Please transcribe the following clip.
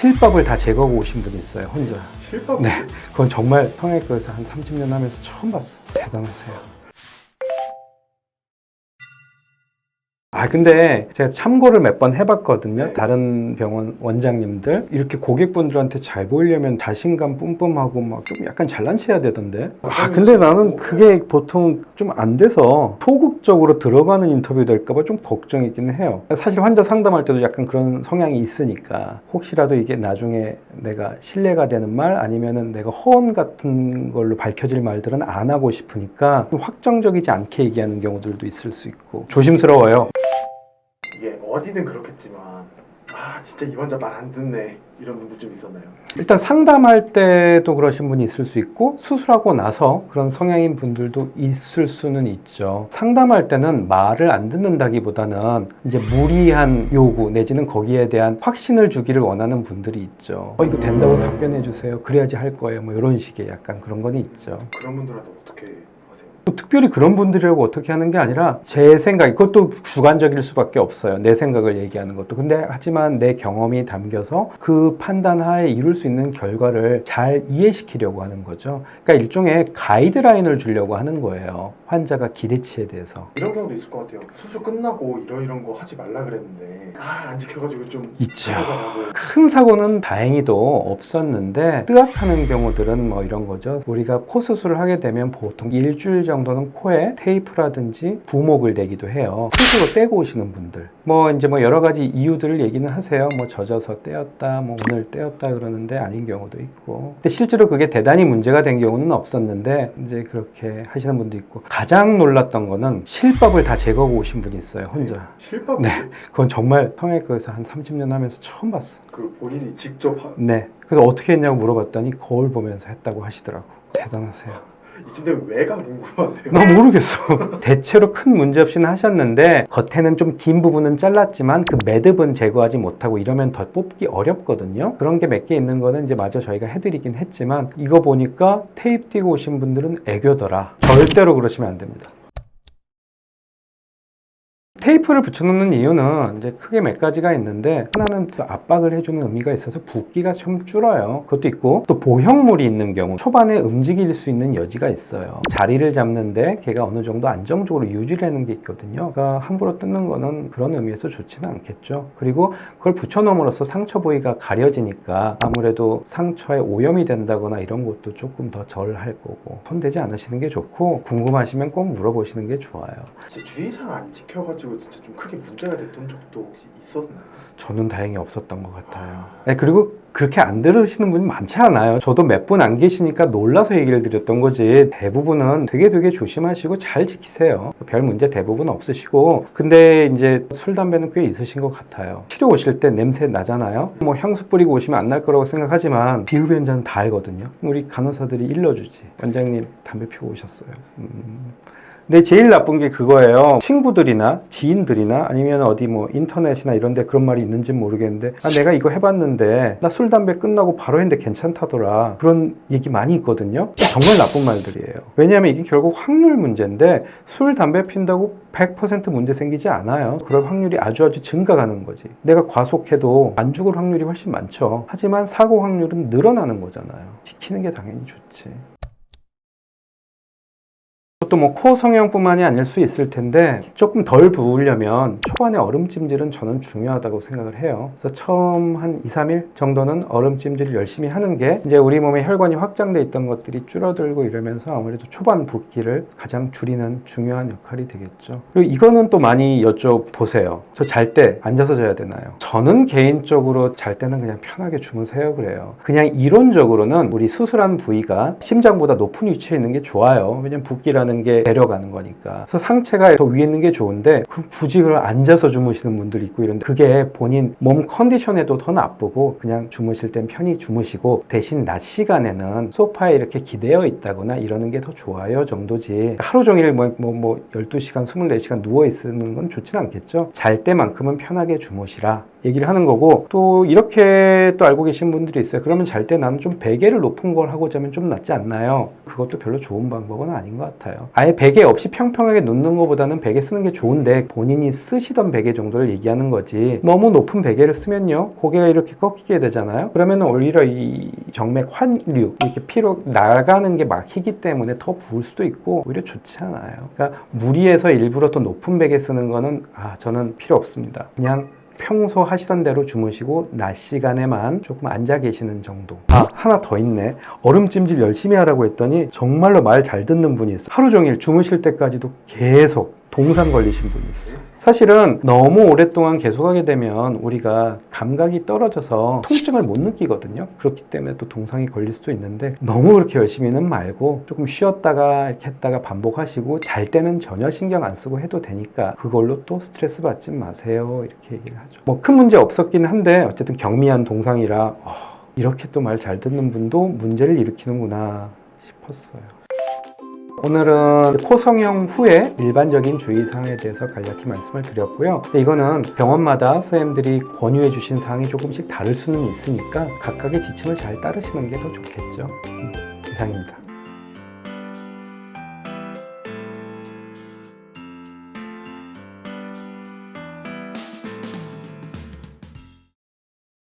실밥을 다 제거하고 오신 분이 있어요, 혼자. 실밥? 네, 그건 정말 성형외과에서 한 30년 하면서 처음 봤어요. 대단하세요. 근데 제가 참고를 몇 번 해봤거든요. 네. 다른 병원 원장님들 이렇게 고객분들한테 잘 보이려면 자신감 뿜뿜하고 막 좀 약간 잘난 체해야 되던데. 근데 나는 그게 보통 좀 안 돼서 소극적으로 들어가는 인터뷰 될까봐 좀 걱정이긴 해요. 사실 환자 상담할 때도 약간 그런 성향이 있으니까 혹시라도 이게 나중에 내가 신뢰가 되는 말 아니면은 내가 허언 같은 걸로 밝혀질 말들은 안 하고 싶으니까 좀 확정적이지 않게 얘기하는 경우들도 있을 수 있고 조심스러워요. 이게 어디든 그렇겠지만 진짜 이 환자 말 안 듣네 이런 분들 좀 있었나요? 일단 상담할 때도 그러신 분이 있을 수 있고 수술하고 나서 그런 성향인 분들도 있을 수는 있죠. 상담할 때는 말을 안 듣는다기보다는 이제 무리한 요구 내지는 거기에 대한 확신을 주기를 원하는 분들이 있죠. 이거 된다고 답변해 주세요. 그래야지 할 거예요. 뭐 이런 식의 약간 그런 건 있죠. 그런 분들한테 어떻게 하세요? 특별히 그런 분들이라고 어떻게 하는 게 아니라 제 생각, 그것도 주관적일 수밖에 없어요. 내 생각을 얘기하는 것도. 근데 하지만 내 경험이 담겨서 그 판단 하에 이룰 수 있는 결과를 잘 이해시키려고 하는 거죠. 그러니까 일종의 가이드라인을 주려고 하는 거예요. 환자가 기대치에 대해서. 이런 경우도 있을 것 같아요. 수술 끝나고 이런 거 하지 말라 그랬는데 안 지켜가지고 좀 있죠. 사고가 나고. 큰 사고는 다행히도 없었는데 뜨악하는 경우들은 뭐 이런 거죠. 우리가 코 수술을 하게 되면 보통 일주일 정도는 코에 테이프라든지 부목을 내기도 해요. 스스로 떼고 오시는 분들 뭐 이제 뭐 여러 가지 이유들을 얘기는 하세요. 뭐 젖어서 떼었다, 뭐 오늘 떼었다 그러는데 아닌 경우도 있고. 근데 실제로 그게 대단히 문제가 된 경우는 없었는데 이제 그렇게 하시는 분도 있고. 가장 놀랐던 거는 실밥을 다 제거하고 오신 분이 있어요, 혼자. 실밥? 네, 그건 정말 성형외과에서 한 30년 하면서 처음 봤어. 그 본인이 직접 네, 그래서 어떻게 했냐고 물어봤더니 거울 보면서 했다고 하시더라고. 대단하세요. 이쯤 되면 왜가 궁금한데요. 나 모르겠어. 대체로 큰 문제 없이는 하셨는데 겉에는 좀 긴 부분은 잘랐지만 그 매듭은 제거하지 못하고 이러면 더 뽑기 어렵거든요. 그런 게 몇 개 있는 거는 이제 마저 저희가 해드리긴 했지만 이거 보니까 테이프 띄고 오신 분들은 애교더라. 절대로 그러시면 안 됩니다. 테이프를 붙여놓는 이유는 이제 크게 몇 가지가 있는데 하나는 압박을 해주는 의미가 있어서 붓기가 좀 줄어요. 그것도 있고 또 보형물이 있는 경우 초반에 움직일 수 있는 여지가 있어요. 자리를 잡는데 걔가 어느 정도 안정적으로 유지하는 게 있거든요. 그러니까 함부로 뜯는 거는 그런 의미에서 좋지는 않겠죠. 그리고 그걸 붙여놓음으로써 상처 부위가 가려지니까 아무래도 상처에 오염이 된다거나 이런 것도 조금 더 덜 할 거고 손대지 않으시는 게 좋고 궁금하시면 꼭 물어보시는 게 좋아요. 주의사항 안 지켜가지고 진짜 좀 크게 문제가 됐던 적도 혹시 있었나요? 저는 다행히 없었던 것 같아요. 네, 그리고 그렇게 안 들으시는 분이 많지 않아요. 저도 몇 분 안 계시니까 놀라서 얘기를 드렸던 거지 대부분은 되게 조심하시고 잘 지키세요. 별 문제 대부분 없으시고 근데 이제 술, 담배는 꽤 있으신 것 같아요. 치료 오실 때 냄새 나잖아요. 뭐 향수 뿌리고 오시면 안 날 거라고 생각하지만 비흡연자는 다 알거든요. 우리 간호사들이 일러주지. 원장님 담배 피우고 오셨어요. 근데 제일 나쁜 게 그거예요. 친구들이나 지인들이나 아니면 어디 뭐 인터넷이나 이런 데 그런 말이 있는지는 모르겠는데 내가 이거 해봤는데 나 술, 담배 끝나고 바로 했는데 괜찮다더라. 그런 얘기 많이 있거든요. 정말 나쁜 말들이에요. 왜냐하면 이게 결국 확률 문제인데 술, 담배 핀다고 100% 문제 생기지 않아요. 그럴 확률이 아주 증가가는 거지. 내가 과속해도 안 죽을 확률이 훨씬 많죠. 하지만 사고 확률은 늘어나는 거잖아요. 지키는 게 당연히 좋지. 또 뭐 코 성형뿐만이 아닐 수 있을 텐데 조금 덜 부으려면 초반에 얼음찜질은 저는 중요하다고 생각을 해요. 그래서 처음 한 2, 3일 정도는 얼음찜질을 열심히 하는 게 이제 우리 몸에 혈관이 확장돼 있던 것들이 줄어들고 이러면서 아무래도 초반 붓기를 가장 줄이는 중요한 역할이 되겠죠. 그리고 이거는 또 많이 여쭤보세요. 저 잘 때 앉아서 자야 되나요? 저는 개인적으로 잘 때는 그냥 편하게 주무세요 그래요. 그냥 이론적으로는 우리 수술한 부위가 심장보다 높은 위치에 있는 게 좋아요. 왜냐면 붓기라는 게 내려가는 거니까. 그래서 상체가 더 위에 있는 게 좋은데 그럼 굳이 그걸 앉아서 주무시는 분들이 있고 이런데 그게 본인 몸 컨디션에도 더 나쁘고 그냥 주무실 땐 편히 주무시고 대신 낮 시간에는 소파에 이렇게 기대어 있다거나 이러는 게 더 좋아요 정도지. 하루 종일 뭐 12시간, 24시간 누워 있는 건 좋진 않겠죠. 잘 때만큼은 편하게 주무시라. 얘기를 하는 거고, 또 이렇게 또 알고 계신 분들이 있어요. 그러면 잘 때 나는 좀 베개를 높은 걸 하고 자면 좀 낫지 않나요? 그것도 별로 좋은 방법은 아닌 것 같아요. 아예 베개 없이 평평하게 눕는 것보다는 베개 쓰는 게 좋은데 본인이 쓰시던 베개 정도를 얘기하는 거지, 너무 높은 베개를 쓰면요 고개가 이렇게 꺾이게 되잖아요. 그러면 오히려 이 정맥 환류, 이렇게 피로 나가는 게 막히기 때문에 더 부을 수도 있고 오히려 좋지 않아요. 그러니까 무리해서 일부러 더 높은 베개 쓰는 거는 저는 필요 없습니다. 그냥 평소 하시던 대로 주무시고 낮 시간에만 조금 앉아 계시는 정도. 하나 더 있네. 얼음찜질 열심히 하라고 했더니 정말로 말 잘 듣는 분이 있어요. 하루 종일 주무실 때까지도 계속 동상 걸리신 분이 있어요. 사실은 너무 오랫동안 계속하게 되면 우리가 감각이 떨어져서 통증을 못 느끼거든요. 그렇기 때문에 또 동상이 걸릴 수도 있는데, 너무 그렇게 열심히는 말고 조금 쉬었다가 이렇게 했다가 반복하시고, 잘 때는 전혀 신경 안 쓰고 해도 되니까 그걸로 또 스트레스 받지 마세요, 이렇게 얘기를 하죠. 뭐 큰 문제 없었긴 한데 어쨌든 경미한 동상이라 이렇게 또 말 잘 듣는 분도 문제를 일으키는구나 싶었어요. 오늘은 코 성형 후에 일반적인 주의사항에 대해서 간략히 말씀을 드렸고요. 이거는 병원마다 선생님들이 권유해 주신 사항이 조금씩 다를 수는 있으니까 각각의 지침을 잘 따르시는 게 더 좋겠죠. 이상입니다.